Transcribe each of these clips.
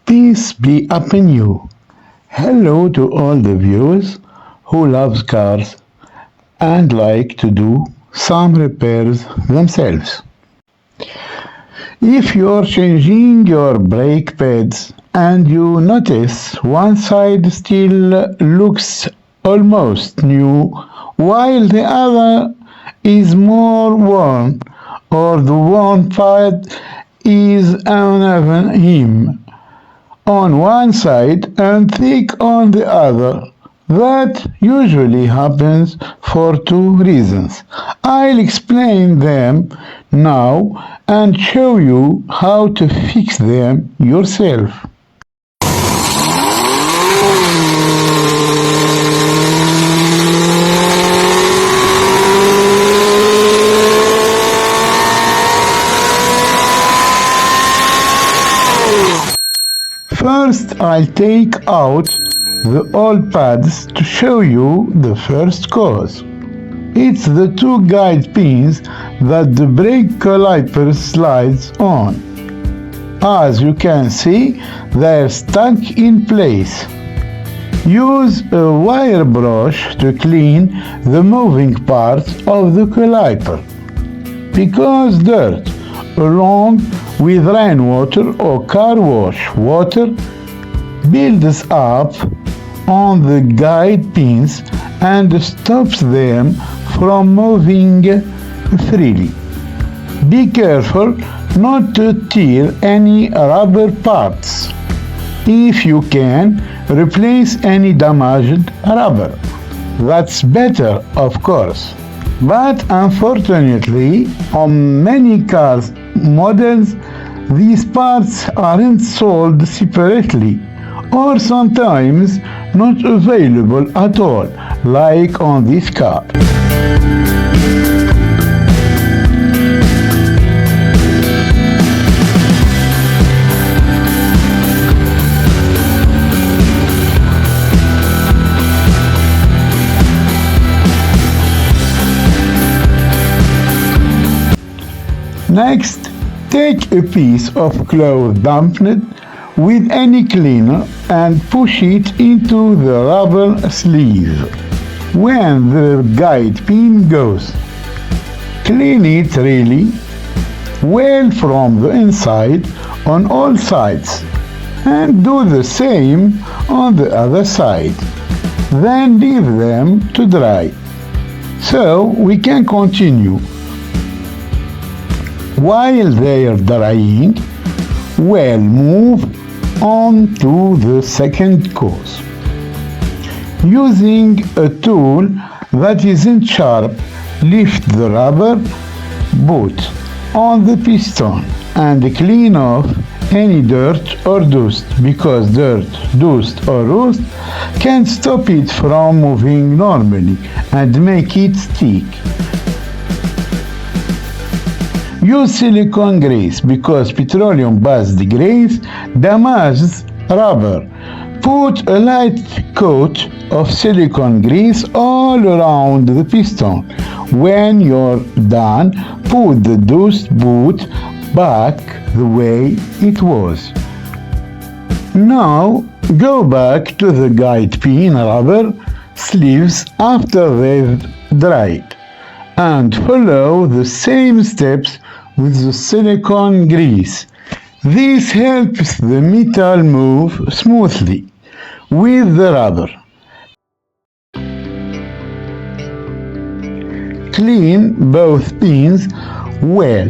Peace be upon you. Hello to all the viewers who love cars and like to do some repairs themselves. If you're changing your brake pads and you notice one side still looks almost new while the other is more worn, or the worn part is uneven on one side and thick on the other. That usually happens for two reasons. I'll explain them now and show you how to fix them yourself. First, I'll take out the old pads to show you the first cause. It's the two guide pins that the brake caliper slides on. As you can see, they're stuck in place. Use a wire brush to clean the moving parts of the caliper, because dirt, along with rainwater or car wash water, builds up on the guide pins and stops them from moving freely. Be careful not to tear any rubber parts. If you can, replace any damaged rubber. That's better, of course. But unfortunately, on many cars models, these parts aren't sold separately, or sometimes not available at all, like on this car. Next, take a piece of cloth dampened with any cleaner and push it into the rubber sleeve when the guide pin goes. Clean it really well from the inside on all sides and do the same on the other side. Then leave them to dry. So we can continue. While they are drying, we'll move on to the second cause. Using a tool that isn't sharp, lift the rubber boot on the piston and clean off any dirt or dust, because dirt, dust or rust can stop it from moving normally and make it stick. Use silicone grease, because petroleum-based grease damages rubber. Put a light coat of silicone grease all around the piston. When you're done, put the dust boot back the way it was. Now go back to the guide pin rubber sleeves after they've dried and follow the same steps with the silicone grease. This helps the metal move smoothly with the rubber. Clean both pins well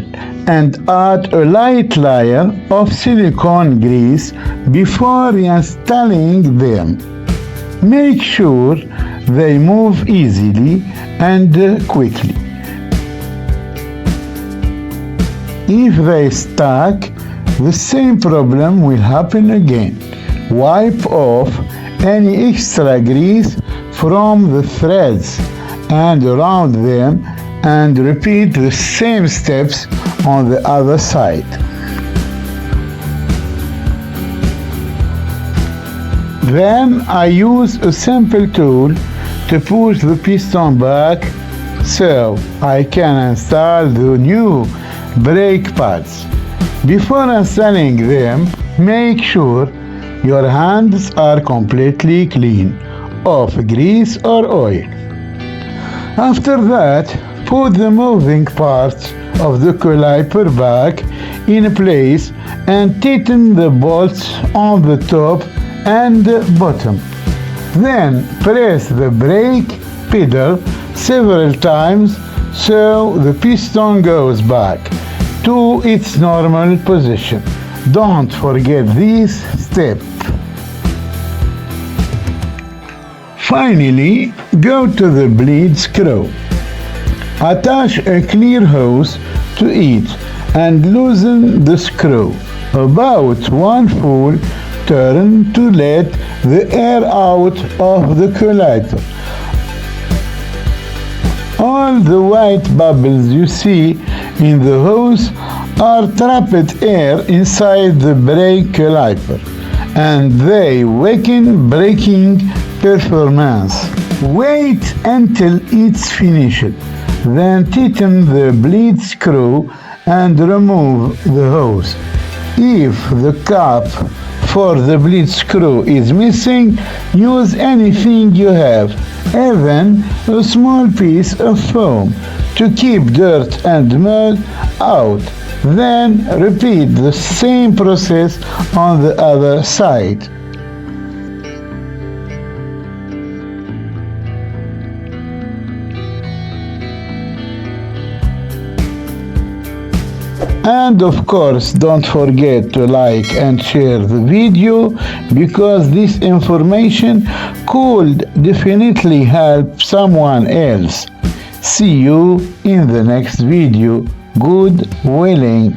and add a light layer of silicone grease before installing them. Make sure they move easily and quickly. If they stuck, the same problem will happen again. Wipe off any extra grease from the threads and around them and repeat the same steps on the other side. Then I use a simple tool to push the piston back so I can install the new brake pads. Before installing them, make sure your hands are completely clean of grease or oil. After that, put the moving parts of the caliper back in place and tighten the bolts on the top and bottom. Then press the brake pedal several times so the piston goes back to its normal position. Don't forget this step. Finally, go to the bleed screw. Attach a clear hose to it and loosen the screw about one full turn to let the air out of the caliper. All the white bubbles you see in the hose are trapped air inside the brake caliper, and they weaken braking performance. Wait until it's finished, then tighten the bleed screw and remove the hose. If the cap for the bleed screw is missing, use anything you have, even a small piece of foam, to keep dirt and mud out. Then repeat the same process on the other side. And of course, don't forget to like and share the video, because this information could definitely help someone else. See you in the next video. Good willing.